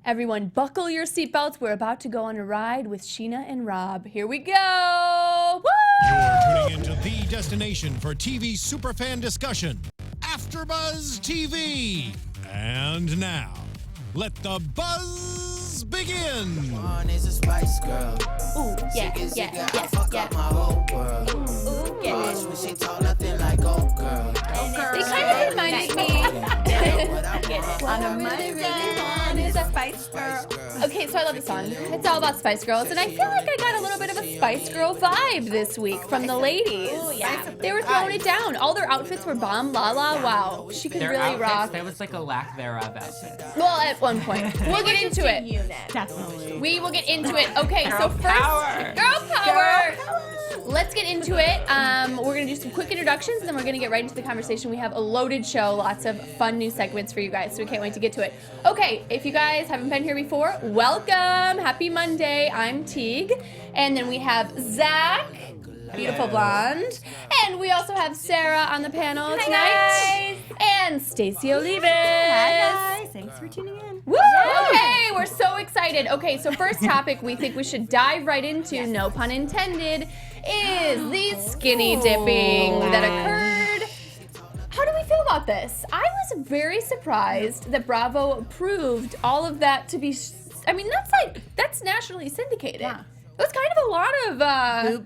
Everyone, buckle your seatbelts. We're about to go on a ride with Scheana and Rob. Here we go. Woo! You're tuning into the destination for TV superfan discussion, AFTERBUZZ TV. And now, let the buzz begin. One is a Spice Girl. Ooh, yeah. Fuck up my whole world. Ooh, yeah. Watch when she talk nothing like old girl. They kind of reminded me. On a Monday is a Spice Girl. Okay, so I love the song. It's all about Spice Girls, and I feel like I got a little bit of a Spice Girl vibe this week from the ladies. Ooh, yeah. They were throwing it down. All their outfits were bomb. Lala, wow. She could Their really outfits, rock. there was like a lack thereof outfit. Well, at one point. We'll get into it. Definitely. We will get into it. Okay, so first, power. girl power. Let's get into it. We're going to do some quick introductions, and then we're going to get right into the conversation. We have a loaded show, lots of fun new segments for you guys, so we can't wait to get to it. Okay, if you guys haven't been here before, welcome. Happy Monday. I'm Tiege. And then we have Zack, beautiful blonde. And we also have Sarah on the panel tonight. And Stacey Olivas. Hi guys, thanks for tuning in. Woo! Okay, we're so excited. Okay, so first topic we think we should dive right into, no pun intended, is the skinny dipping that occurred. How do we feel about this? I was very surprised that Bravo approved all of that to be, I mean, that's nationally syndicated. Yeah. It was kind of a lot of,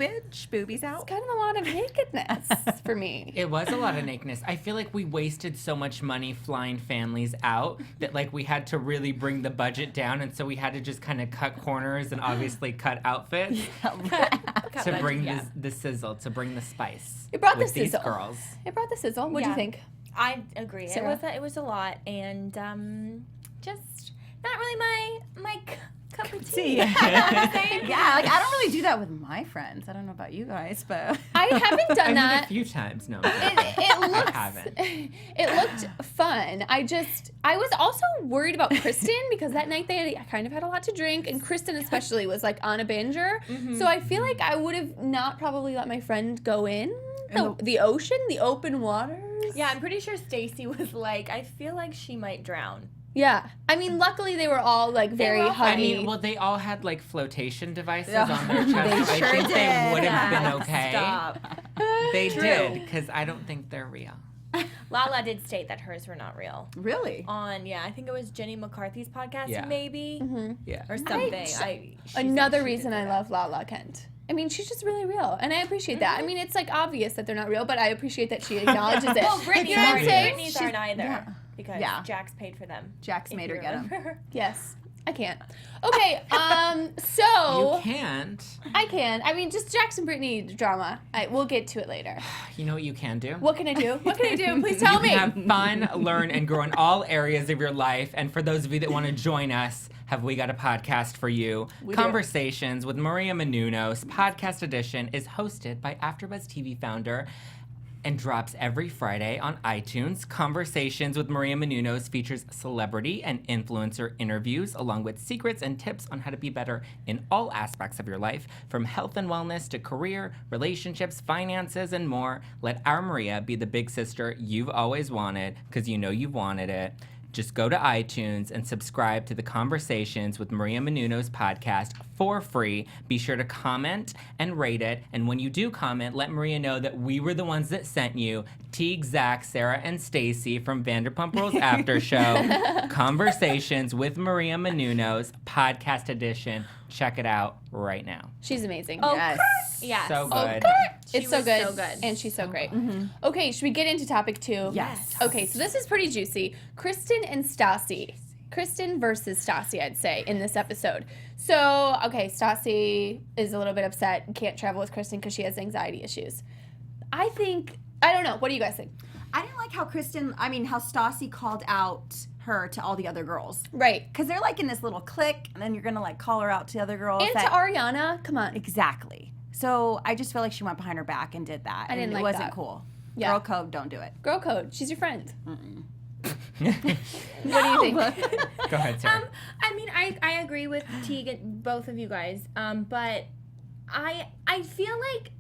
Boobies out. kind of a lot of nakedness for me. It was a lot of nakedness. I feel like we wasted so much money flying families out that like we had to really bring the budget down, and so we had to just kind of cut corners and obviously cut outfits to bring the sizzle, to bring the spice. It brought with the these sizzle. girls. It brought the sizzle. What'd you Yeah. think? I agree. Sarah? It was a lot, and just not really my cup of tea. Yeah, like I don't really do that with my friends. I don't know about you guys, but I haven't done I mean, that. a few times, no. It looks, I haven't. It looked fun. I was also worried about Kristen because that night I kind of had a lot to drink, and Kristen especially was like on a binger. So I feel like I would have not probably let my friend go in the ocean, the open waters. Yeah, I'm pretty sure Stacey was like, I feel like she might drown. Yeah. I mean, luckily they were all like very were all huggy. I mean, well, they all had like flotation devices on their chest. I sure think they did. would have been okay. Stop. They True. did, because I don't think they're real. Lala did state that hers were not real. really, I think it was Jenny McCarthy's podcast, Yeah. maybe, Yeah. or something. She Another said she reason did I that. love Lala Kent. I mean, she's just really real, and I appreciate that. I mean, it's like obvious that they're not real, but I appreciate that she acknowledges it. Well, Brittany's You know what I'm aren't, saying? Brittany's aren't either, yeah. because Yeah. Jax paid for them. Jax if made her you get 'em. remember. Yes, I can't. Okay, so You can't. I can. I mean, just Jackson Brittany drama. We'll get to it later. You know what you can do? What can I do? What can I do? Please tell You me. can have fun, learn, and grow in all areas of your life. And for those of you that want to join us, have we got a podcast for you? We do. Conversations with Maria Menounos, podcast edition, is hosted by AfterBuzz TV founder and drops every Friday on iTunes. Conversations with Maria Menounos features celebrity and influencer interviews, along with secrets and tips on how to be better in all aspects of your life, from health and wellness to career, relationships, finances, and more. Let our Maria be the big sister you've always wanted, because you know you've wanted it. Just go to iTunes and subscribe to the Conversations with Maria Menounos podcast for free. Be sure to comment and rate it. And when you do comment, let Maria know that we were the ones that sent you. Tiege, Zack, Sarah, and Stacey from Vanderpump Rules After Show. Conversations with Maria Menounos, podcast edition. Check it out right now. She's amazing. Oh, Yes. yes. So good. It's so was good. so good. And she's so great. Okay, should we get into topic 2? Yes. Okay, so this is pretty juicy. Kristen and Stassi. Kristen versus Stassi, I'd say, in this episode. So, okay, Stassi is a little bit upset, can't travel with Kristen because she has anxiety issues. I don't know. What do you guys think? I didn't like how how Stassi called out her to all the other girls. Right. Because they're like in this little clique, and then you're gonna like call her out to the other girls. And to Ariana, come on. Exactly. So I just feel like she went behind her back and did that. I didn't and like it wasn't that. cool. Yeah. Girl code, don't do it. Girl code. She's your friend. What do you think? Go ahead, Sarah. I mean, I agree with Teague and both of you guys, but I feel like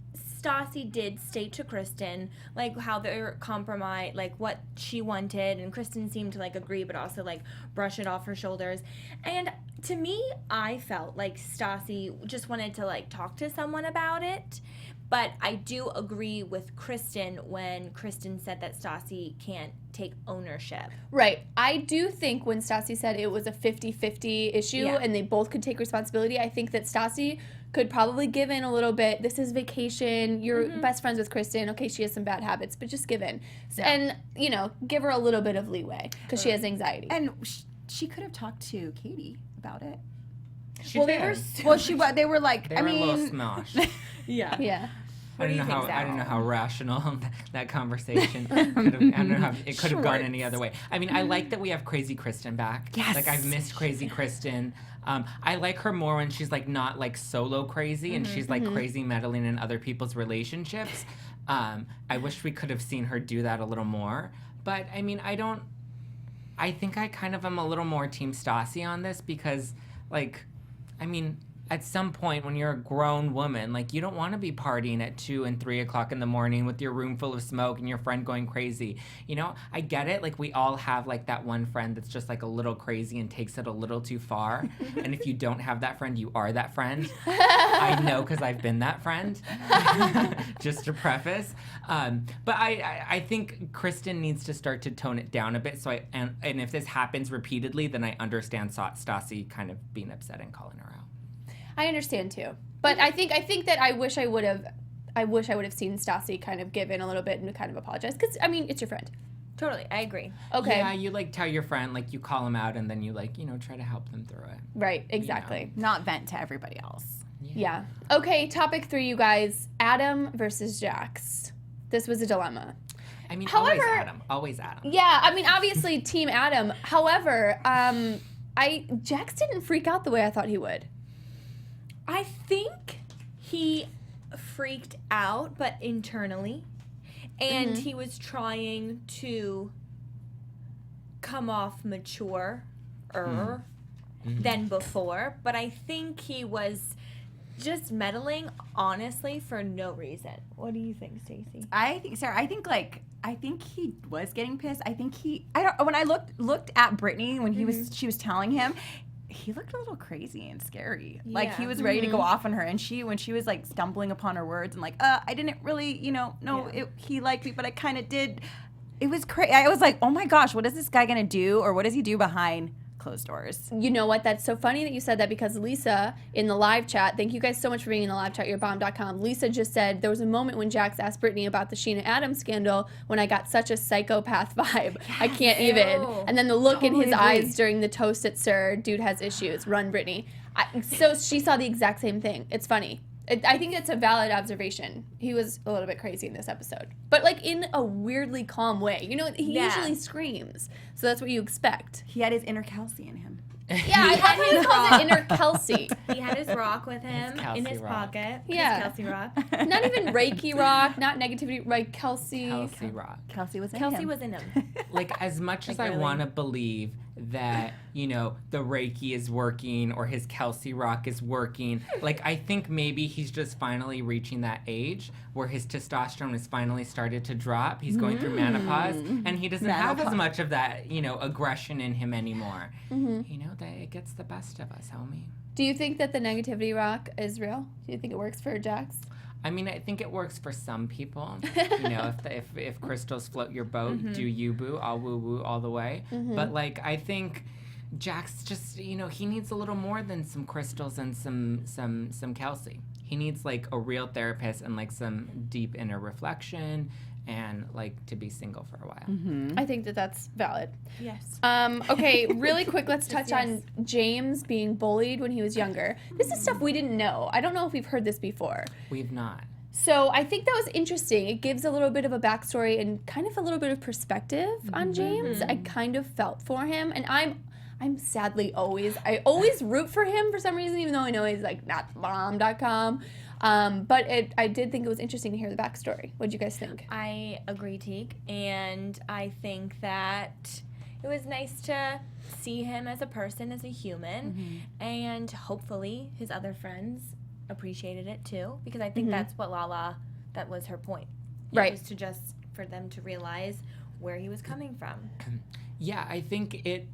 Stassi did state to Kristen, like, how they're compromised, like, what she wanted, and Kristen seemed to, like, agree, but also, like, brush it off her shoulders. And to me, I felt like Stassi just wanted to, like, talk to someone about it. But I do agree with Kristen when Kristen said that Stassi can't take ownership. Right. I do think when Stassi said it was a 50-50 issue and they both could take responsibility, I think that Stassi could probably give in a little bit. This is vacation. You're best friends with Kristen. Okay, she has some bad habits, but just give in. And, you know, give her a little bit of leeway because she has anxiety. And she could have talked to Katie about it. They were they were like, a little smosh. Yeah. I don't know how rational that conversation could have. I don't know how it could have gone any other way. I mean, I like that we have Crazy Kristen back. Yes. Like, I've missed Crazy Kristen. I like her more when she's like not like solo crazy and she's like crazy meddling in other people's relationships. I wish we could have seen her do that a little more. But I mean, I think I kind of am a little more Team Stassi on this because, like, I mean, at some point when you're a grown woman, like, you don't want to be partying at 2 and 3 o'clock in the morning with your room full of smoke and your friend going crazy. You know, I get it. Like, we all have, like, that one friend that's just, like, a little crazy and takes it a little too far. And if you don't have that friend, you are that friend. I know because I've been that friend, just to preface. But I think Kristen needs to start to tone it down a bit. So and if this happens repeatedly, then I understand Stassi kind of being upset and calling her out. I understand too, but I think that I wish I would have seen Stassi kind of give in a little bit and kind of apologize because I mean it's your friend. Totally, I agree. Okay. Yeah, you like tell your friend, like you call them out and then you like, you know, try to help them through it. Right, exactly. You know? Not vent to everybody else. Yeah. Okay, topic 3, you guys. Adam versus Jax. This was a dilemma. I mean, However, always Adam. Yeah, I mean, obviously Team Adam. However, Jax didn't freak out the way I thought he would. I think he freaked out, but internally. And he was trying to come off mature than before. But I think he was just meddling, honestly, for no reason. What do you think, Stacey? I think, Sarah, I think he was getting pissed. When I looked at Brittany when she was telling him, he looked a little crazy and scary. Yeah. Like, he was ready to go off on her. And when she was, like, stumbling upon her words and, like, I didn't really, he liked me, but I kind of did. It was crazy. I was like, oh, my gosh, what is this guy going to do? Or what does he do behind closed doors? You know what? That's so funny that you said that because Lisa in the live chat, thank you guys so much for being in the live chat, yourbomb.com. Lisa just said there was a moment when Jax asked Brittany about the Scheana Adams scandal when I got such a psychopath vibe. Yes. I can't even. And then the look in his eyes during the toast at Sir, dude has issues. Run, Brittany. So she saw the exact same thing. It's funny. I think it's a valid observation. He was a little bit crazy in this episode. But, like, in a weirdly calm way. You know, he usually screams. So that's what you expect. He had his inner Kelsey in him. Yeah, I thought he calls it inner Kelsey. He had his rock with him in his pocket. Yeah. His Kelsey rock. Not even Reiki rock, not negativity, right? Kelsey rock. Kelsey was in him. Like, as much as I want to believe that, you know, the Reiki is working or his Kelsey rock is working, like, I think maybe he's just finally reaching that age where his testosterone has finally started to drop. He's going through menopause, and he doesn't have as much of that, you know, aggression in him anymore. You know, that it gets the best of us, homie. Do you think that the negativity rock is real? Do you think it works for Jax? I mean, I think it works for some people. You know, if crystals float your boat, do you, boo? I'll woo-woo all the way. But, like, I think Jax just, you know, he needs a little more than some crystals and some Kelsey. He needs, like, a real therapist and, like, some deep inner reflection and, like, to be single for a while. I think that that's valid. Yes. Okay, really quick, let's touch on James being bullied when he was younger. This is stuff we didn't know. I don't know if we've heard this before. We've not. So I think that was interesting. It gives a little bit of a backstory and kind of a little bit of perspective on James. I kind of felt for him, and I'm sadly I always root for him for some reason, even though I know he's like not bomb.com. But I did think it was interesting to hear the backstory. What did you guys think? I agree, Tiege, and I think that it was nice to see him as a person, as a human, and hopefully his other friends appreciated it too, because I think that's what Lala that was her point. Right. It was to just for them to realize where he was coming from. Yeah, I think it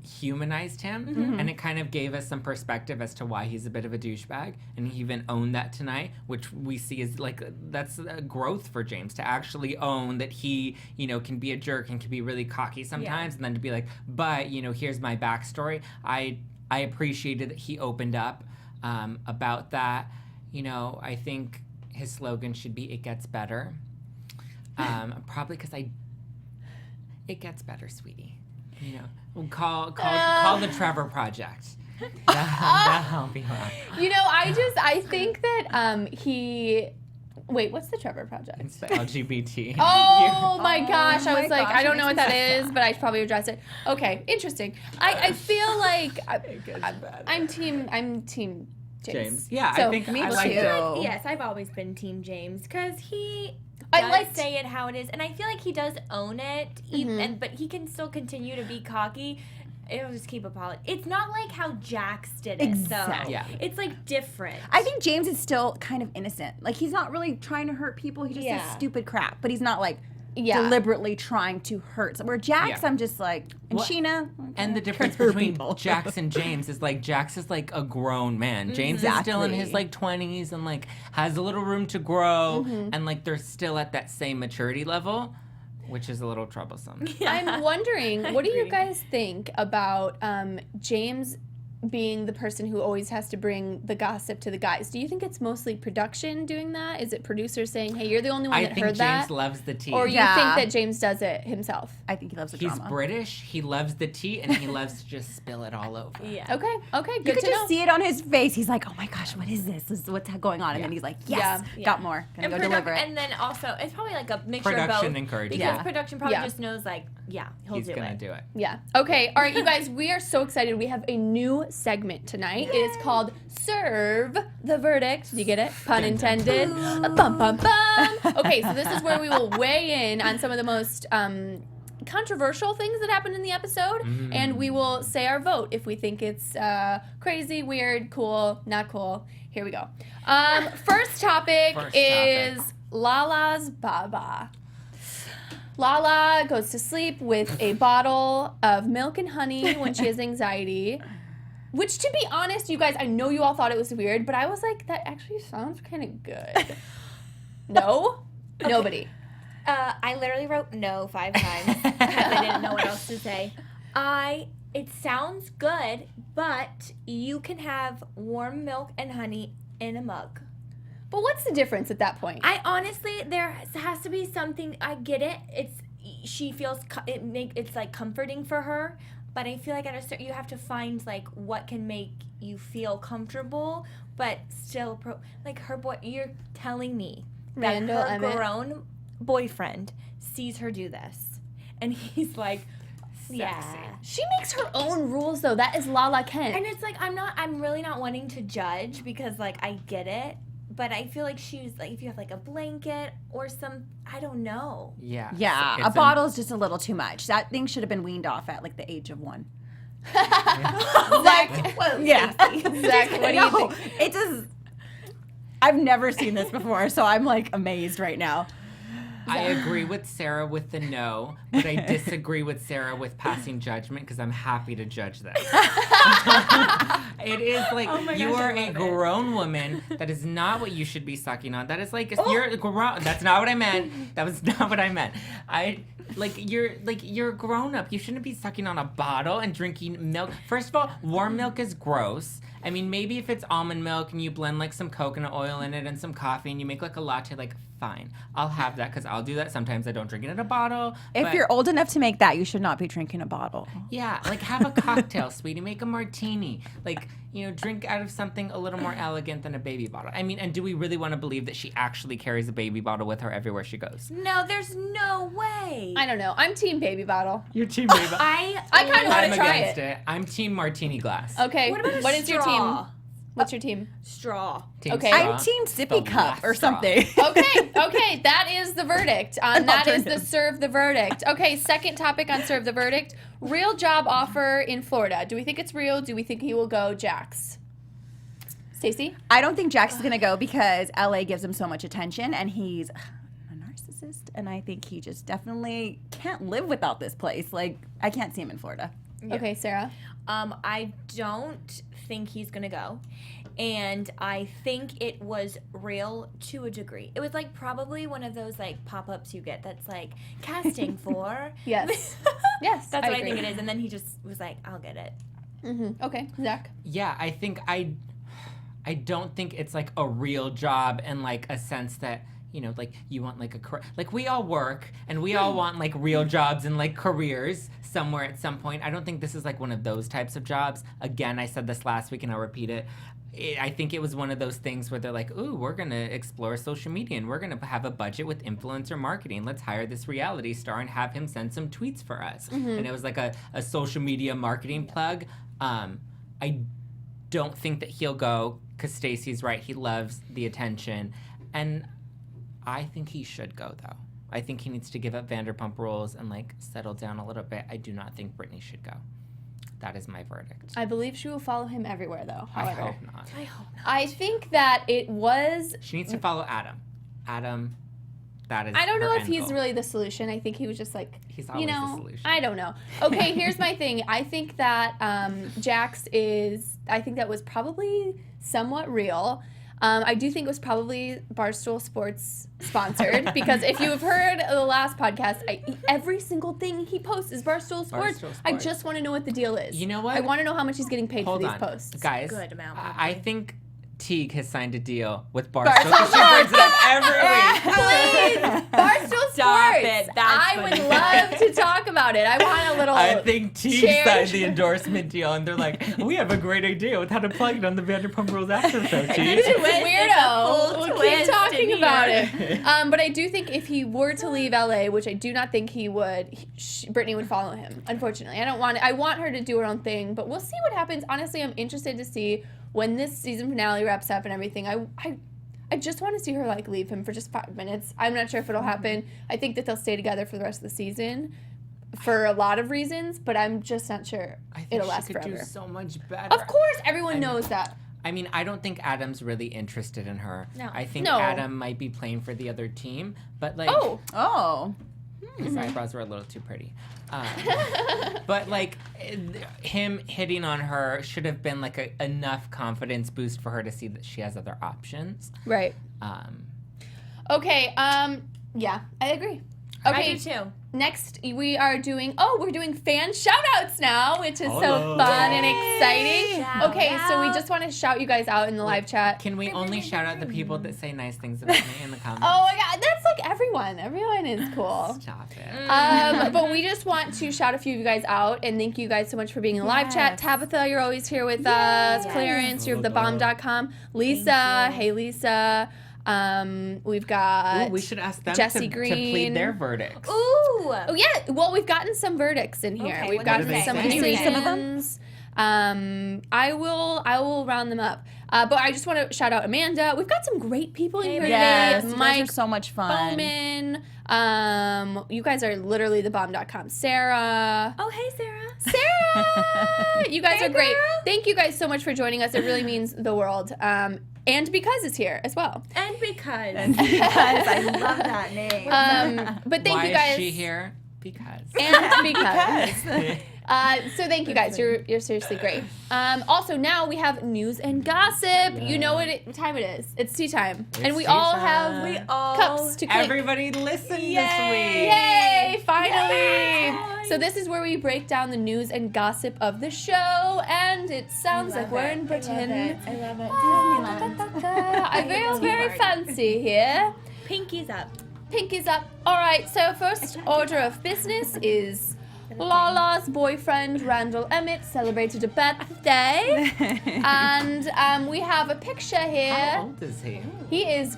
humanized him and it kind of gave us some perspective as to why he's a bit of a douchebag, and he even owned that tonight, which we see is like that's a growth for James to actually own that he, you know, can be a jerk and can be really cocky sometimes, and then to be like, but you know, here's my backstory. I appreciated that he opened up about that. You know, I think his slogan should be "It gets better." Probably because it gets better, sweetie. You know, we'll call the Trevor Project. That'll help you out. You know, I think that he. Wait, what's the Trevor Project? It's the LGBT. Oh my gosh! I my was like, gosh, I it don't know what makes me that is, but I should probably address it. Okay, interesting. I feel like I'm team James. Yeah, So, I think me I too. like it. Yes, I've always been Team James because he I does liked- say it how it is, and I feel like he does own it. But he can still continue to be cocky. It'll just keep apologizing. It's not like how Jax did it. Exactly. So Yeah. it's like different. I think James is still kind of innocent. Like, he's not really trying to hurt people. He just says Yeah. stupid crap, but he's not like Yeah. deliberately trying to hurt. Where Jax, Yeah. I'm just like, and Well, Scheana. And the difference hurt between people. Jax and James is like Jax is like a grown man. James is still in his Exactly. like 20s and like has a little room to grow, and like they're still at that same maturity level, which is a little troublesome. I'm wondering, what do you agree. guys think about James being the person who always has to bring the gossip to the guys? Do you think it's mostly production doing that? Is it producers saying, hey, you're the only one I that think heard James that? loves the tea. Or you Yeah. think that James does it himself? I think he loves the He's drama. British, he loves the tea, and he loves to just spill it all over. Yeah. Okay, You good could to just know. see it on his face. He's like, oh my gosh, what is this? This is what's going on. And then he's like, yes, Yeah. got more. Gonna go deliver it. And then also, it's probably like a mixture Production of both. encourages Because it. production probably Yeah. just knows, like, yeah, He's do gonna it. do it. Yeah. Okay. All right, you guys, we are so excited. We have a new segment tonight. It is called Serve the Verdict. Do you get it? Pun intended. Bum, bum, bum. Okay, so this is where we will weigh in on some of the most controversial things that happened in the episode, and we will say our vote if we think it's crazy, weird, cool, not cool. Here we go. First topic is Lala's Baba. Lala goes to sleep with a bottle of milk and honey when she has anxiety. Which, to be honest, you guys, I know you all thought it was weird, but I was like, that actually sounds kind of good. No? Nobody. I literally wrote no 5 times because I didn't know what else to say. It sounds good, but you can have warm milk and honey in a mug. But what's the difference at that point? I honestly, there has to be something. I get it. She feels it's like comforting for her, but I feel like at a certain, you have to find like what can make you feel comfortable, but still like her boy. You're telling me that Randall her Emmett. grown boyfriend sees her do this, and he's like, yeah. She makes her own rules, though. That is Lala Kent. And it's like I'm really not wanting to judge because like I get it, but I feel like she's like if you have like a blanket or some I don't know. Yeah. Yeah, It's a bottle is just a little too much. That thing should have been weaned off at like the age of 1. Zach, Yeah. Zach, what do you No, think? it just. I've never seen this before, so I'm like amazed right now. I agree with Sarah with the no, but I disagree with Sarah with passing judgment because I'm happy to judge this. It is like you are a grown woman. That is not what you should be sucking on. That is like you're grown. That's not what I meant. That was not what I meant. You're grown up. You shouldn't be sucking on a bottle and drinking milk. First of all, warm milk is gross. I mean, maybe if it's almond milk and you blend like some coconut oil in it and some coffee and you make like a latte, like fine, I'll have that because I'll do that. Sometimes I don't drink it in a bottle. If but- you're old enough to make that, you should not be drinking a bottle. yeah, like have a cocktail, sweetie. Make a martini. Like, you know, drink out of something a little more elegant than a baby bottle. I mean, and do we really want to believe that she actually carries a baby bottle with her everywhere she goes? No, there's no way. I don't know. I'm team baby bottle. Your team baby bottle. I kind of want I'm to try against it. it. I'm team martini glass. Okay. What about a What is your straw? team? What's your team? Straw. Team Okay. straw. I'm team The sippy cup last or straw. something. Okay, that is the verdict. That is the alternative. Serve the Verdict. Okay, second topic on Serve the Verdict. Real job offer in Florida. Do we think it's real? Do we think he will go Jax? Stacey? I don't think Jack's going to go because LA gives him so much attention, and he's a narcissist, and I think he just definitely can't live without this place. Like, I can't see him in Florida. Yeah. Okay, Sarah. I don't think he's gonna go, and I think it was real to a degree. It was like probably one of those like pop-ups you get that's like casting for. Yes. Yes, That's what I agree. think it is. And then he just was like, I'll get it. Mm-hmm. Okay, Zach. Yeah, I think I don't think it's like a real job in like a sense that, you know, like you want like a career. Like we all work and we all want like real jobs and like careers somewhere at some point. I don't think this is like one of those types of jobs. Again, I said this last week and I'll repeat it. I think it was one of those things where they're like, ooh, we're going to explore social media and we're going to have a budget with influencer marketing. Let's hire this reality star and have him send some tweets for us. And it was like a social media marketing plug. I don't think that he'll go because Stacey's right. He loves the attention. And I think he should go, though. I think he needs to give up Vanderpump Rules and, like, settle down a little bit. I do not think Brittany should go. That is my verdict. I believe she will follow him everywhere, though. However, I hope not. I hope not. I think that it was. She needs to follow Adam. Adam, that is I don't know her if end he's goal. really the solution. I think he was just like, He's you always the know, solution. I don't know. Okay, here's my thing. I think that Jax is. I think that was probably somewhat real. I do think it was probably Barstool Sports sponsored because if you have heard the last podcast, every single thing he posts is Barstool Sports. Barstool I Sports. just want to know what the deal is. You know what? I want to know how much he's getting paid Hold for on. these posts. Guys, Good amount, I think Tiege has signed a deal with Barstool Barstool. She brings it up every week. Please, Barstool Stop Sports. it. That's I would funny. love to talk about it. I want a little. I think Tiege Cheers. signed the endorsement deal, and they're like, we have a great idea with how to plug it on the Vanderpump Rules after show, Tiege. Weirdo. full We'll keep twist talking in about here. it. But I do think if he were to leave LA, which I do not think he would, Brittany would follow him. Unfortunately, I want her to do her own thing, but we'll see what happens. Honestly, I'm interested to see when this season finale wraps up and everything. I just want to see her like leave him for just 5 minutes. I'm not sure if it'll happen. I think that they'll stay together for the rest of the season for a lot of reasons, but I'm just not sure I think it'll she last could forever. do so much better. Of course, everyone knows that. I mean, I don't think Adam's really interested in her. No. I think No. Adam might be playing for the other team, but like, Oh. his eyebrows were a little too pretty. But like, him hitting on her should have been like enough confidence boost for her to see that she has other options. Right. Okay, yeah, I agree. Okay, I do too. next we are doing, we're doing fan shout-outs now, which is so Hello. fun and exciting. Shout Okay, so we out. just want to shout you guys out in the live chat. Can we only shout out the people that say nice things about me in the comments? Oh my god, that's like everyone. Everyone is cool. Stop it. But we just want to shout a few of you guys out and thank you guys so much for being in the live chat. Tabitha, you're always here with us. Clarence, you're thebomb.com. Lisa, hey Lisa. We've got Ooh, we should ask them Jesse to Green. plead their verdicts. Ooh. Oh yeah, well we've gotten some verdicts in here. Okay, We've what gotten do they some say? Can you read some of them? decisions. I will round them up. But I just want to shout out Amanda. We've got some great people in here Yes, today. you guys Mike are so much fun. Bowman. You guys are literally thebomb.com. Sarah. Oh, hey, Sarah. Sarah! You guys Hey, are great. girl. Thank you guys so much for joining us. It really means the world. And because it's here as well. And because. Because I love that name. But thank Why you guys. is she here? Because. And because. So thank you guys. You're seriously great. Also now we have news and gossip. You know what time it is. It's tea time. And It's we tea all time. have We cups to clink. Everybody listen this week. Yay! Finally! So this is where we break down the news and gossip of the show, and it sounds like we're in Britain. I love it. I feel very fancy here. Pinkies up. Pinkies up. All right. So first order of business is Lala's boyfriend Randall Emmett celebrated a birthday, and we have a picture How here. old is he? He's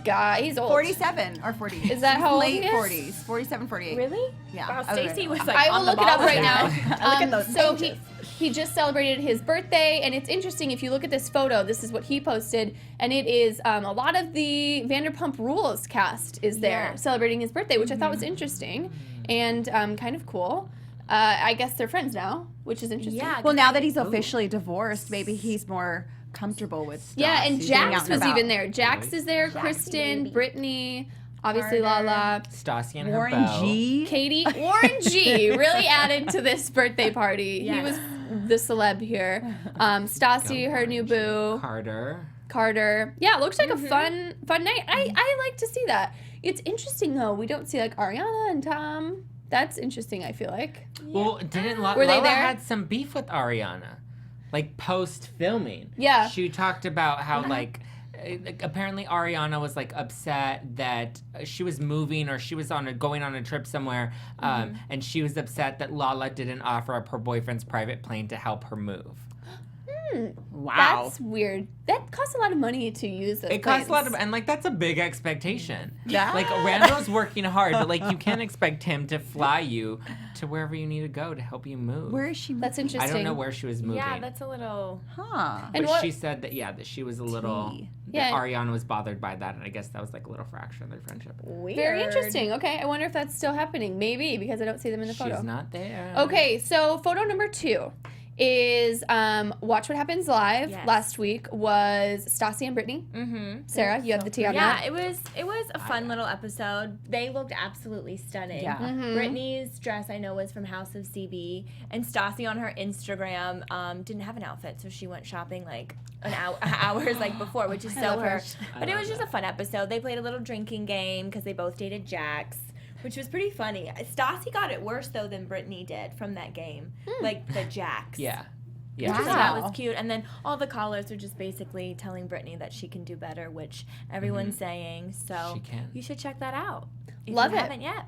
old. 47 or 40. Is that how old he Late is? 40s. 47, 48. Really? Yeah. Wow, I was Stacey right. was like I on will the look it up ball right with now. that. Look at those So pages. he just celebrated his birthday, and it's interesting if you look at this photo. This is what he posted, and it is a lot of the Vanderpump Rules cast is there Yeah. celebrating his birthday, which I thought was interesting and kind of cool. I guess they're friends now, which is interesting. Yeah. Well, now that he's officially divorced, maybe he's more comfortable with stuff. Yeah, and She's getting out Jax and was about. even there. Jax is there, Kristen, Brittany, obviously Lala, Stassi and her Warren beau. G. Katie. Warren G really added to this birthday party. He was the celeb here. Stassi, her new boo. Carter. Yeah, it looks like a fun night. I like to see that. It's interesting though. We don't see like Ariana and Tom. That's interesting, I feel like. Well, didn't Were they Lala there? had some beef with Ariana, like post filming. Yeah. She talked about how like apparently Ariana was like upset that she was moving or she was going on a trip somewhere, and she was upset that Lala didn't offer up her boyfriend's private plane to help her move. Wow. That's weird. That costs a lot of money to use those It costs a lot planes. of, and like that's a big expectation. Yeah. Like Randall's working hard, but like you can't expect him to fly you to wherever you need to go to help you move. Where is she? That's I interesting. don't know where she was moving. Yeah, that's a little. Huh. And But what- she said that that she was a little Tea. Yeah. that Ariana was bothered by that, and I guess that was like a little fracture in their friendship. Weird. Very interesting. Okay, I wonder if that's still happening. Maybe, because I don't see them in the photo. She's not there. Okay, so photo number 2 is Watch What Happens Live. Yes. Last week was Stassi and Brittany. Mm-hmm. Sarah, you have the tea on Yeah, that? it was a fun little episode. They looked absolutely stunning. Yeah. Brittany's dress I know was from House of CB, and Stassi on her Instagram didn't have an outfit, so she went shopping like hours like before, which is so love her. her. But it was just a fun episode. They played a little drinking game because they both dated Jax, which was pretty funny. Stassi got it worse though than Brittany did from that game, like the Jax. Yeah. So Yeah. that Wow. was cute. And then all the callers were just basically telling Brittany that she can do better, which everyone's saying. So She can. you should check that out. If Love you it. haven't yet.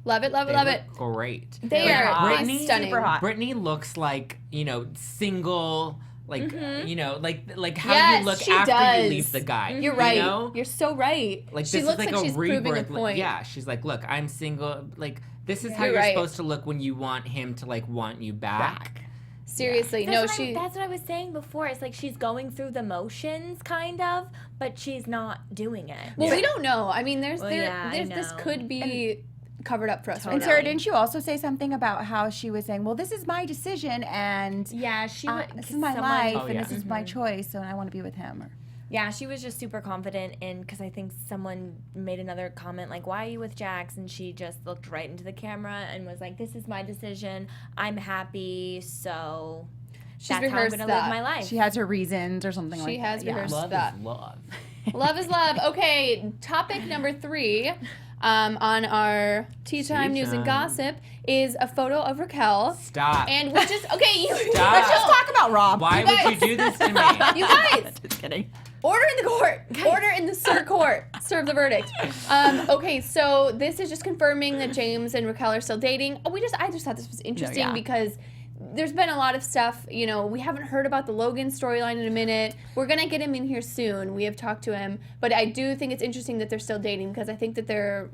Love it, love it, They love look it. great. They Like are hot. Brittany- stunning. Super hot. Brittany looks like, single, like, like how Yes, you look she after does. you leave the guy. You're right. You know? You're so right. Like she this looks is like, like a she's rebirth. proving a point. Yeah, she's like, look, I'm single. Like this is how You're you're right. supposed to look when you want him to like want you back. Seriously, That's what I was saying before. It's like she's going through the motions, kind of, but she's not doing it. Well, we don't know. I mean, Well, yeah, I this know. could be covered up for us. And Right Sarah, now. didn't you also say something about how she was saying, well, this is my decision and Yeah, she this is my life Oh, and yeah. this is my choice and I want to be with him. Or, Yeah, she was just super confident in, because I think someone made another comment like, why are you with Jax? And she just looked right into the camera and was like, this is my decision. I'm happy, so She's that's how I'm rehearsed going to live that. my life. she has her reasons or something like She that. has rehearsed Love that. is love. Love is love. Okay, topic number 3 on our tea time news and time. gossip is a photo of Raquel. Stop. And we just Stop. Let's just talk about Rob. Why would you do this to me? You guys, Just kidding. order in the court. Order in the Sir Court. Serve the verdict. Okay, so this is just confirming that James and Raquel are still dating. I just thought this was interesting yeah. because there's been a lot of stuff, we haven't heard about the Logan storyline in a minute. We're going to get him in here soon. We have talked to him. But I do think it's interesting that they're still dating because I think that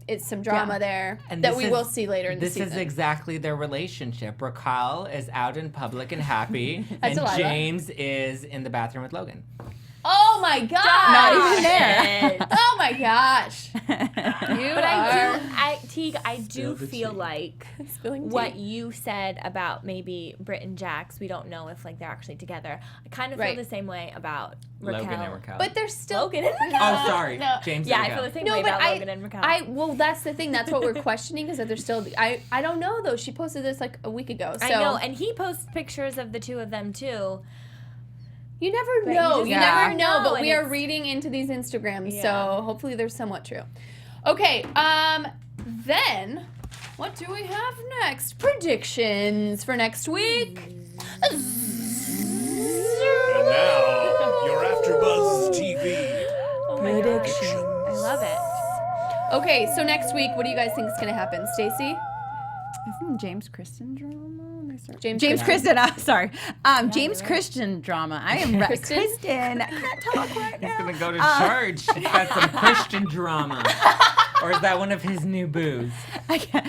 it's some drama there And that this we is- will see later in the This season. is exactly their relationship. Raquel is out in public and happy, and Delilah. James is in the bathroom with Logan. Oh my gosh! Not even there. Oh my gosh! You But I do Spill the feel tea. like spilling tea. what you said about maybe Britt and Jax, we don't know if like they're actually together. I kind of feel Right. the same way about Raquel. Logan and Raquel. But they're still Logan and Raquel. oh, sorry, No. James. Yeah, and I Raquel. feel the same No, way but about Logan and Raquel. well, that's the thing. That's what we're questioning is that they're still. I don't know though. She posted this like a week ago. So I know, and he posts pictures of the two of them too. you never But know. you You just never don't know. know, But and we are it's- reading into these Instagrams, Yeah. so hopefully they're somewhat true. Okay. Then what do we have next? Predictions for next week. And now, your AFTERBUZZ TV. Prediction. I love it. Okay, so next week, what do you guys think is going to happen, Stacey? Isn't James Kristen drama? James James Kristen. Kristen, sorry. James Christian drama. I am Kristen? Kristen. I can't talk right He's now. gonna go to church. He's got some Christian drama. Or is that one of his new boos? I can't.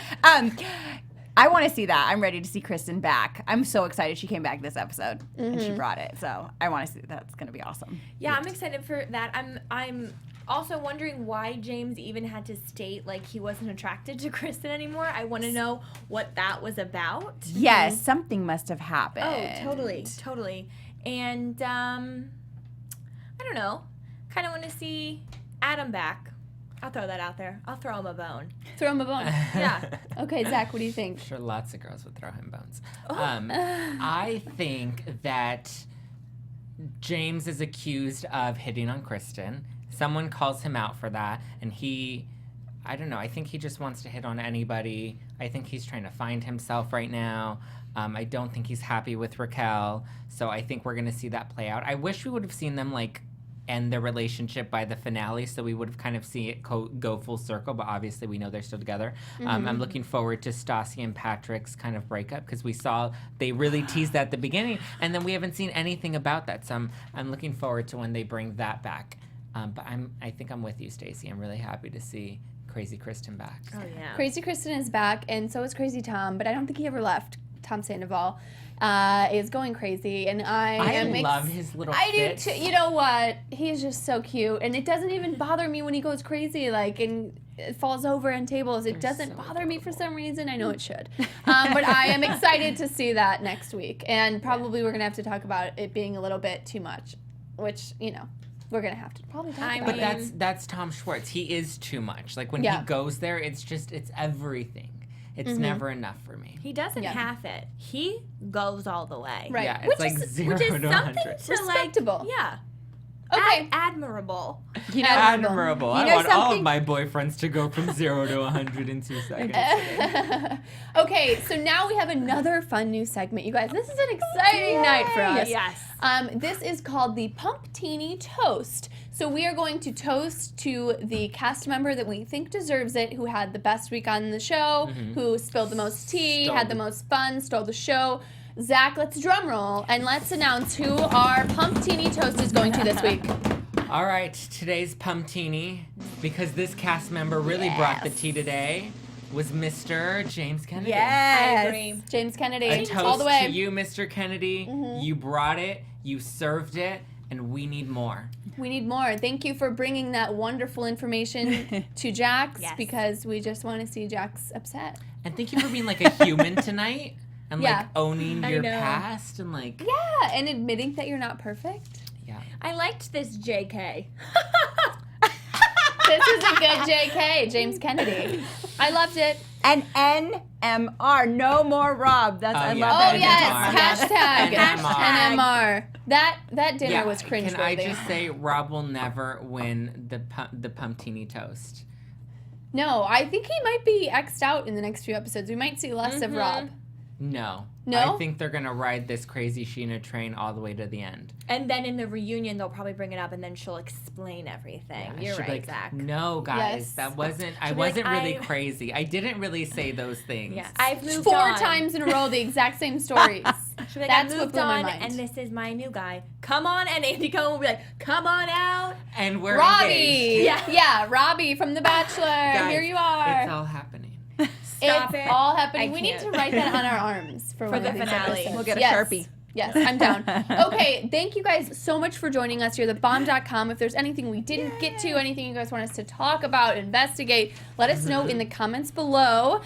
I want to see that. I'm ready to see Kristen back. I'm so excited she came back this episode and she brought it. So I want to see. That's gonna be awesome. Yeah, I'm excited for that. I'm also wondering why James even had to state like he wasn't attracted to Kristen anymore. I want to know what that was about. Yes, something must have happened. Oh, totally. And I don't know. Kind of want to see Adam back. I'll throw that out there. I'll throw him a bone. Throw him a bone. Yeah. Okay, Zach, what do you think? I'm sure lots of girls would throw him bones. Oh. I think that James is accused of hitting on Kristen. Someone calls him out for that, and I don't know, I think he just wants to hit on anybody. I think he's trying to find himself right now. I don't think he's happy with Raquel, so I think we're going to see that play out. I wish we would have seen them, like, end their relationship by the finale, so we would have kind of seen it go full circle, but obviously we know they're still together. I'm looking forward to Stassi and Patrick's kind of breakup, because we saw they really teased that at the beginning, and then we haven't seen anything about that, so I'm looking forward to when they bring that back. But I think I'm with you, Stacey. I'm really happy to see Crazy Kristen back. Oh, yeah. Crazy Kristen is back, and so is Crazy Tom, but I don't think he ever left. Tom Sandoval is going crazy, and I love his little I fits. do too. You know what? He's just so cute, and it doesn't even bother me when he goes crazy, like, and it falls over on tables. It doesn't so bother me for some reason. I know it should. But I am excited to see that next week, and probably we're going to have to talk about it being a little bit too much, which, you know, we're going to have to probably talk about. But that's Tom Schwartz. He is too much. Like, when he goes there, it's everything. It's never enough for me. He doesn't half it. He goes all the way. Right. Yeah, it's Which like is- 0 Which is to something 100. to Respectable. like. Yeah. Okay. Admirable. You know, Admirable. You I know want all of something? my boyfriends to go from 0 to 100 in 2 seconds. Okay, so now we have another fun new segment, you guys. This is an exciting night for us. Yes. This is called the Pumptini Toast. So we are going to toast to the cast member that we think deserves it, who had the best week on the show, who spilled the most tea, had the most fun, stole the show. Zach, let's drum roll, and let's announce who our Pumptini Toast is going to this week. All right, today's Pumptini, because this cast member really brought the tea today, was Mr. James Kennedy. Yes. I agree. James Kennedy, A toast all the way. to you, Mr. Kennedy. You brought it, you served it, and we need more. We need more. Thank you for bringing that wonderful information to Jax, Yes. because we just want to see Jax upset. And thank you for being like a human tonight, and Yeah. like owning your know. past, and like, Yeah, and admitting that you're not perfect. yeah. I liked this JK. This is a good JK, James Kennedy. I loved it. And NMR, no more Rob. That's I yeah. love Oh that. yes, hashtag NMR. NMR. That dinner Yeah, was cringeworthy. Can I just say, Rob will never win the Pumptini Toast. No, I think he might be X'd out in the next few episodes. We might see less of Rob. No. No? I think they're going to ride this crazy Scheana train all the way to the end. And then in the reunion, they'll probably bring it up, and then she'll explain everything. Yeah, You're she'll be right, like, Zach. No, guys, Yes. that wasn't, I She'll be like, wasn't really I- crazy. I didn't really say those things. Yeah, I've moved 4 on. times in a row, the exact same stories. She'll be like, That's I what moved blew my on, mind. and this is my new guy. Come on, and Andy Cohen will be like, come on out. And we're Robbie. engaged. Yeah, Robbie from The Bachelor. Guys, Here you are. It's all happening. Stop It's it. all happening. I We need to can't. write that on our arms for one the of these finale. episodes. We'll get a Yes. Sharpie. Yes, I'm down. Okay, thank you guys so much for joining us. You're thebomb.com. If there's anything we didn't get to, anything you guys want us to talk about, investigate, let us know in the comments below.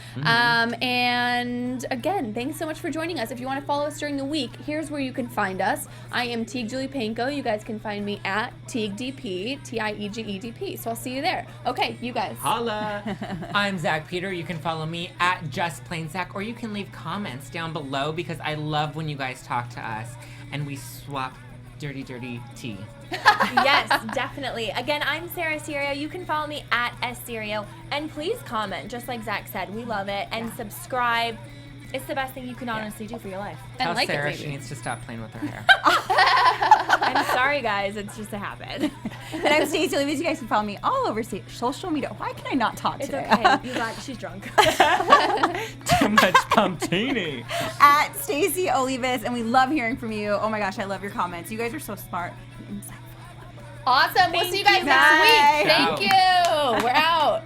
And again, thanks so much for joining us. If you want to follow us during the week, here's where you can find us. I am Tiege Dooley-Panko. You guys can find me at TiegeDP, TIEGEDP. So I'll see you there. Okay, you guys. Holla! I'm Zack Peter. You can follow me at JustPlainZack, or you can leave comments down below, because I love when you guys talk to us and we swap dirty tea. Yes, definitely. Again, I'm Sarah Serio. You can follow me at SSerio. And please comment, just like Zach said. We love it. And subscribe. It's the best thing you can honestly do for your life. And Tell like it, Sarah maybe. she needs to stop playing with her hair. I'm sorry, guys. It's just a habit. And I'm Stacey Olivas. You guys can follow me all over social media. Why can I not talk It's today? okay. She's drunk. Too much Pumptini. At Stacey Olivas, and we love hearing from you. Oh my gosh, I love your comments. You guys are so smart and insightful. Awesome. We'll see you guys you. next Bye. week. Thank you. We're out.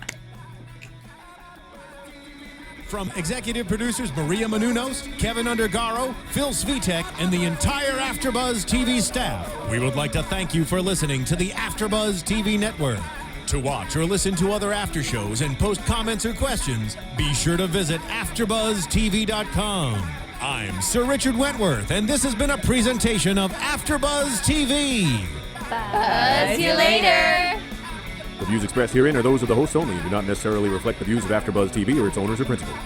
From executive producers Maria Menounos, Kevin Undergaro, Phil Svitek, and the entire AfterBuzz TV staff, we would like to thank you for listening to the AfterBuzz TV network. To watch or listen to other after shows and post comments or questions, be sure to visit AfterBuzzTV.com. I'm Sir Richard Wentworth, and this has been a presentation of AfterBuzz TV. See you later. The views expressed herein are those of the hosts only and do not necessarily reflect the views of AfterBuzz TV or its owners or principals.